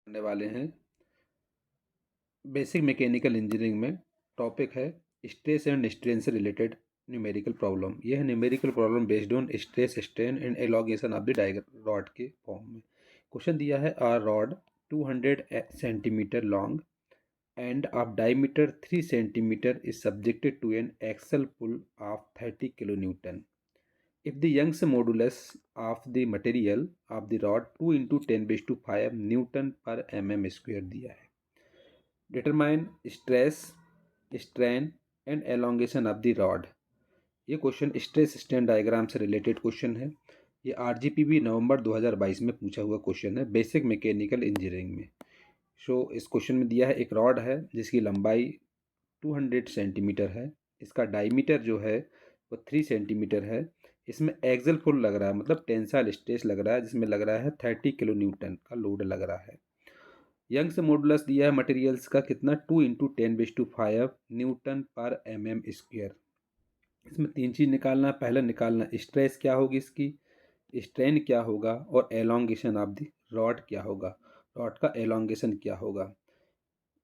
करने वाले हैं बेसिक मैकेनिकल इंजीनियरिंग में। टॉपिक है स्ट्रेस एंड स्ट्रेन से रिलेटेड न्यूमेरिकल प्रॉब्लम। यह है numerical problem based on stress strain and elongation of the rod के फॉर्म में। क्वेश्चन दिया है are rod 200 centimetre long and of diameter 3 centimeter is subjected to an axial pull of 30 kilonewton. If the Young's modulus of the material of the rod 2 into 10 raised to 5 Newton per mm square दिया है। Determine stress, strain and elongation of the rod। ये question stress strain diagram से related question है। ये RGPV नवंबर 2022 में पूछा हुआ question है बेसिक मैकेनिकल इंजीनियरिंग में। इस क्वेश्चन में दिया है एक रॉड है जिसकी लंबाई 200 सेंटीमीटर है। इसका डायमीटर जो है वो 3 सेंटीमीटर है। इसमें एक्सल पुल लग रहा है, मतलब टेंसाइल स्ट्रेस लग रहा है, जिसमें लग रहा है 30 किलो न्यूटन का लोड लग रहा है। यंग्स मॉडुलस दिया है मटेरियल्स का कितना 2 इंटू 10⁵ न्यूटन पर mm स्क्वायर। इसमें तीन चीज़ निकालना है। पहले निकालना स्ट्रेस क्या होगी, इसकी स्ट्रेन क्या होगा, और एलोंगेशन ऑफ द रॉड क्या होगा, रॉड का एलोंगेशन क्या होगा।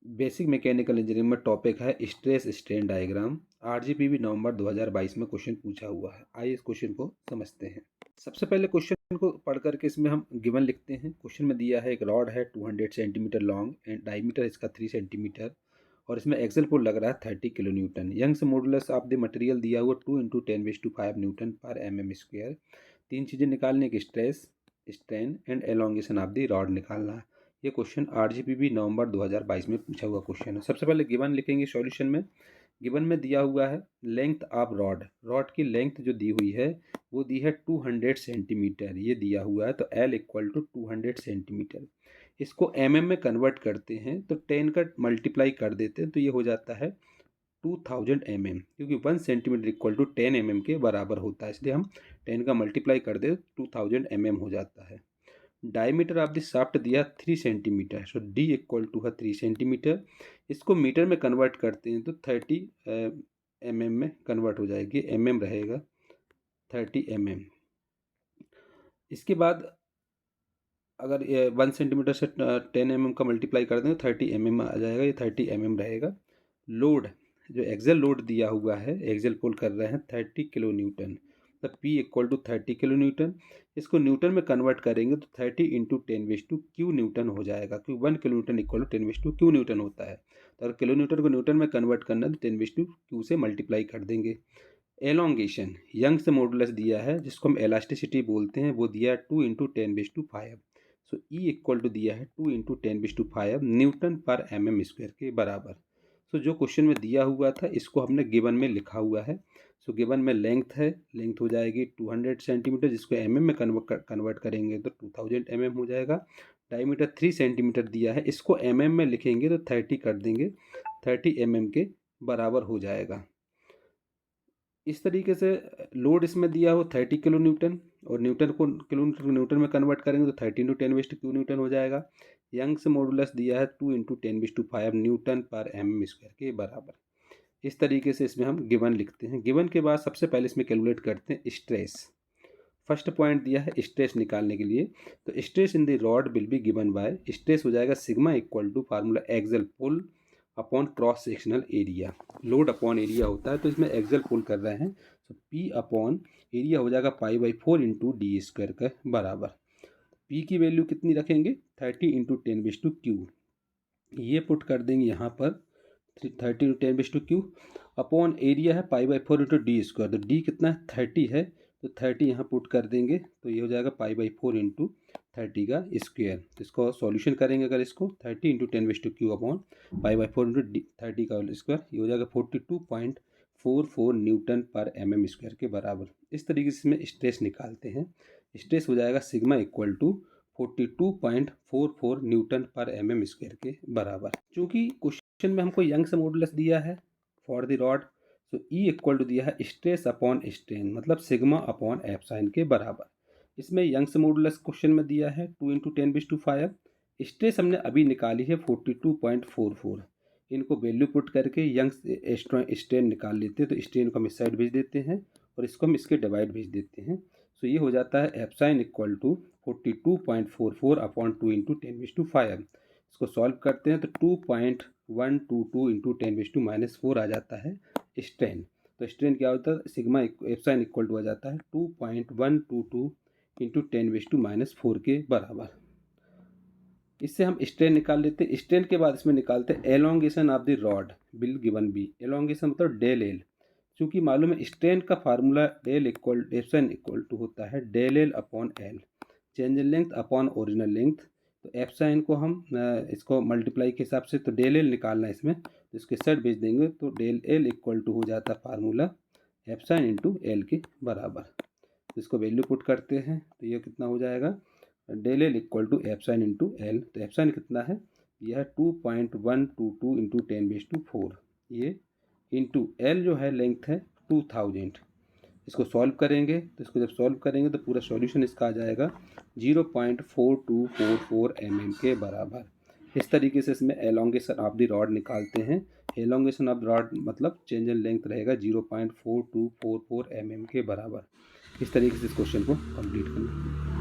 बेसिक मैकेनिकल इंजीनियरिंग में टॉपिक है स्ट्रेस स्ट्रेन डायग्राम। आरजीपीवी नवंबर 2022 में क्वेश्चन पूछा हुआ है। आइए इस क्वेश्चन को समझते हैं। सबसे पहले क्वेश्चन को पढ़ करके इसमें हम गिवन लिखते हैं। क्वेश्चन में दिया है एक रॉड है 200 सेंटीमीटर लॉन्ग एंड डायमीटर इसका 3 सेंटीमीटर और इसमें एक्सल पुल लग रहा है 30 kilo newton. Young's modulus of the material दिया हुआ 2 इंटू 10⁵ न्यूटन पर mm स्क्वायर। तीन चीज़ें निकालने की stress, strain and elongation of the rod निकालना है। ये क्वेश्चन आरजीपीवी नवंबर 2022 में पूछा हुआ क्वेश्चन है। सबसे पहले गिवन लिखेंगे सॉल्यूशन में। गिवन में दिया हुआ है लेंथ ऑफ रॉड, रॉड की लेंथ जो दी हुई है वो दी है 200 सेंटीमीटर, ये दिया हुआ है। तो L इक्वल टू 200 सेंटीमीटर। इसको mm में कन्वर्ट करते हैं तो 10 का मल्टीप्लाई कर देते हैं तो ये हो जाता है 2000 mm, क्योंकि 1 सेंटीमीटर इक्वल टू 10 mm के बराबर होता है, इसलिए हम 10 का मल्टीप्लाई कर दे 2000 mm हो जाता है। डायमीटर ऑफ द शाफ्ट दिया 3 centimetre, so D equal to है 3 सेंटीमीटर। इसको मीटर में कन्वर्ट करते हैं तो 30 mm में कन्वर्ट हो जाएगी, mm रहेगा 30 mm। इसके बाद अगर 1 सेंटीमीटर से 10 mm का मल्टीप्लाई कर दें तो 30 mm आ जाएगा, ये 30 mm रहेगा। लोड जो एक्सल लोड दिया हुआ है, एक्सल पुल कर रहे हैं 30 किलो न्यूटन, तो P equal to 30 kilo newton. इसको न्यूटन में कन्वर्ट करेंगे तो 30 इंटू 10⁵ न्यूटन हो जाएगा, क्योंकि 1 kilo newton equal to 10⁵ newton होता है। तो अगर किलो न्यूटन को न्यूटन में कन्वर्ट करना है तो 10⁵ से मल्टीप्लाई कर देंगे। एलोंगेशन यंग्स मॉडुलस दिया है जिसको हम एलास्टिसिटी बोलते हैं, वो दिया है 2 into 10⁵ so E equal to दिया है 2 इंटू 10⁵ न्यूटन पर mm स्क्वायर के बराबर। सो जो क्वेश्चन में दिया हुआ था इसको हमने गिवन में लिखा हुआ है। सो गिवन में लेंथ है, लेंथ हो जाएगी 200 सेंटीमीटर, जिसको mm में कन्वर्ट करेंगे तो 2000 mm हो जाएगा। डायमीटर 3 सेंटीमीटर दिया है, इसको mm में लिखेंगे तो 30 कर देंगे, 30 mm के बराबर हो जाएगा। इस तरीके से लोड इसमें दिया हो 30 किलो न्यूटन और न्यूटन को किलो न्यूटन में कन्वर्ट करेंगे तो 30 इंटू 10⁵ न्यूटन हो जाएगा। यंग्स मॉडुलस दिया है 2 इंटू 10⁵ न्यूटन पर mm स्क्वायर के बराबर। इस तरीके से इसमें हम गिवन लिखते हैं। गिवन के बाद सबसे पहले इसमें कैलकुलेट करते हैं स्ट्रेस। फर्स्ट पॉइंट दिया है स्ट्रेस निकालने के लिए, तो stress in the rod will be given by, stress हो जाएगा sigma equal to formula axial pull upon cross sectional area. Load upon area होता है तो इसमें एक्सल पुल कर रहे हैं, तो P अपॉन एरिया हो जाएगा π/4 इंटू डी स्क्वायर के बराबर। P की वैल्यू कितनी रखेंगे 30 इंटू 10⁵, ये पुट कर देंगे यहाँ पर 30 इंटू 10⁵ अपॉन एरिया है π/4 इंटू डी स्क्वायर, तो डी कितना है 30 है, तो 30 यहाँ पुट कर देंगे तो ये हो जाएगा π/4 इंटू 30 का स्क्वायर। तो इसको सॉल्यूशन करेंगे अगर इसको 30 इंटू 10⁵ अपॉन π/4 इंटू 30 का स्क्वायर, ये हो जाएगा 42.44 न्यूटन पर mm स्क्वायर के बराबर। इस तरीके से इसमें स्ट्रेस निकालते हैं। स्ट्रेस हो जाएगा सिग्मा इक्वल टू 42.44 न्यूटन पर mm स्क्वायर के बराबर। चूँकि क्वेश्चन में हमको यंग्स मॉडुलस दिया है फॉर द रॉड, तो E इक्वल टू दिया है स्ट्रेस अपॉन स्ट्रेन, मतलब सिग्मा अपॉन एप्साइन के बराबर। इसमें यंग्स मॉडुलस क्वेश्चन में दिया है 2 इंटू 10⁵, स्ट्रेस हमने अभी निकाली है 42.44। इनको वैल्यू पुट करके यंग्स स्ट्रेन निकाल लेते हैं, तो स्ट्रेन को हम इस साइड भेज देते हैं और इसको हम इसके डिवाइड भेज देते हैं। सो ये हो जाता है epsilon equal to 42.44 upon 2 into 10⁵। इसको सॉल्व करते हैं तो 2.122 इंटू 10⁻⁻4 आ जाता है स्ट्रेन। तो स्ट्रेन क्या होता है, सिग्मा एप्सिलॉन इक्वल टू आ जाता है 2.122 इंटू 10⁻⁴ के बराबर। इससे हम स्ट्रेन निकाल लेते हैं। स्ट्रेन के बाद इसमें निकालते हैं elongation of the rod will given be. Elongation मतलब डेल एल, क्योंकि मालूम है स्ट्रेन का formula del equal epsilon equal to होता है del L upon L, change in length upon original length. तो एप्सिलॉन को हम इसको मल्टीप्लाई के हिसाब से तो डेल एल निकालना है इसमें, तो इसके सेट भेज देंगे तो डेल एल इक्वल टू हो जाता है फार्मूला एप्सिलॉन इंटू एल के बराबर। तो इसको वैल्यू पुट करते हैं तो ये कितना हो जाएगा, del L equal to epsilon into L. तो एप्सिलॉन कितना है, यह 2.122 इंटू 10⁻⁴, ये इंटू एल जो है लेंथ है 2000। इसको सॉल्व करेंगे तो इसको जब सॉल्व करेंगे तो पूरा सॉल्यूशन इसका आ जाएगा 0.4244 mm के बराबर। इस तरीके से इसमें एलोंगेशन ऑफ द रॉड निकालते हैं। एलोंगेशन ऑफ द रॉड मतलब चेंज इन लेंथ रहेगा 0.4244 mm के बराबर। इस तरीके से इस क्वेश्चन को कंप्लीट करना।